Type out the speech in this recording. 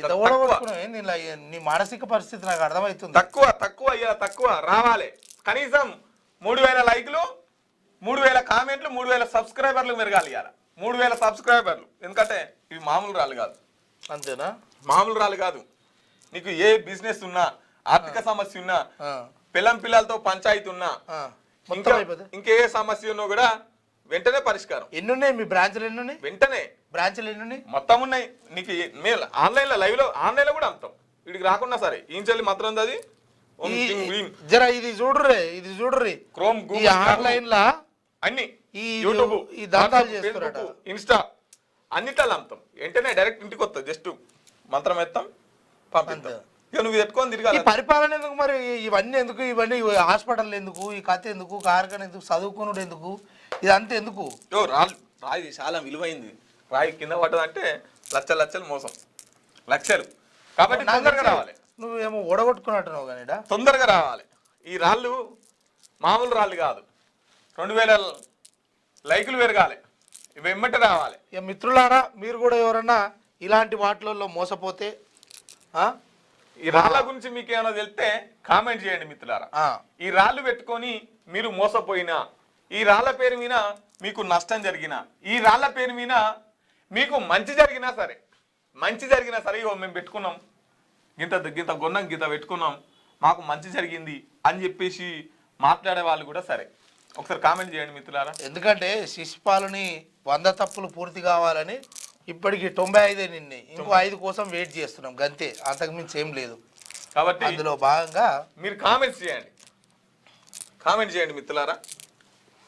ఇంత ఓడగొట్టుకున్నావు ఏంది ఇలా? నీ మానసిక పరిస్థితి నాకు అర్థమవుతుంది. తక్కువ రావాలి. కనీసం 3000 లైక్లు, 3000 కామెంట్లు, 3000 సబ్స్క్రైబర్లు మెరగాలి. ఇవాళ 3000 సబ్స్క్రైబర్లు. ఎందుకంటే ఇవి మామూలు రాళ్ళు కాదు. అంతేనా? మామూలు రాళ్ళు కాదు. నీకు ఏ బిజినెస్ ఉన్నా, ఆర్థిక సమస్య ఉన్నా, పిల్లలతో పంచాయతీ ఉన్నా, ఇంకే సమస్య ఉన్నా కూడా వెంటనే పరిష్కారం. ఎన్ని ఉన్నాయి మీ బ్రాంచ్లు? ఎన్ని ఉన్నాయి? వెంటనే బ్రాంచ్లు ఎన్ని ఉన్నాయి? మొత్తం ఉన్నాయి. నీకు మేము ఆన్లైన్ లో ఆన్లైన్ లో కూడా అమ్ముతాం. వీడికి రాకుండా సరే ఈయన చెల్లి మాత్రం అది జరా ఇది చూడుర్రి క్రోమ్, ఆన్లైన్ లా అన్ని యూట్యూబ్ ఈ దంతాలు చేస్తారట, ఇన్స్టా అన్నిట్లలో అమ్ముతాం. వెంటనే డైరెక్ట్ ఇంటికి వస్తుంది. జస్ట్ మంత్రం ఎత్తాం, పంపిస్తాం. ఇక నువ్వు పెట్టుకొని తిరగాలి. పరిపాలన ఎందుకు మరి? ఇవన్నీ ఎందుకు? ఇవన్నీ హాస్పిటల్ ఎందుకు? ఈ కథ ఎందుకు? కార్ఖాన ఎందుకు? చదువుకున్నాడు ఎందుకు? ఇదంతా ఎందుకు? రాయి చాలా విలువైంది. రాయి కింద పడ్డదంటే లక్షలు మోసం, లక్షలు. కాబట్టి తొందరగా రావాలి. నువ్వేమో ఓడగొట్టుకున్నట్టున్నావు కానీ తొందరగా రావాలి. ఈ రాళ్ళు మామూలు రాళ్ళు కాదు. 2000 లైకులు పెరగాలి. ఇవి వెంబట రావాలి. ఇక మిత్రులారా, మీరు కూడా ఎవరన్నా ఇలాంటి వాటిలలో మోసపోతే, ఈ రాళ్ళ గురించి మీకు ఏమైనా తెలిస్తే కామెంట్ చేయండి మిత్రులారా. ఈ రాళ్ళు పెట్టుకొని మీరు మోసపోయినా, ఈ రాళ్ళ పేరు మీద మీకు నష్టం జరిగినా, ఈ రాళ్ళ పేరు మీద మీకు మంచి జరిగినా సరే ఇగో మేము పెట్టుకున్నాం, గింత గొన్నం గింత పెట్టుకున్నాం, మాకు మంచి జరిగింది అని చెప్పేసి మాట్లాడే వాళ్ళు కూడా సరే ఒకసారి కామెంట్ చేయండి మిత్రులారా. ఎందుకంటే శిశుపాలని 100 తప్పులు పూర్తి కావాలని ఇప్పటికి 95 నిన్నే, ఇంకో 5 కోసం వెయిట్ చేస్తున్నాం గంతే, అంతకు మించి ఏం లేదు. కాబట్టి అందులో భాగంగా మీరు కామెంట్ చేయండి మిత్రులారా.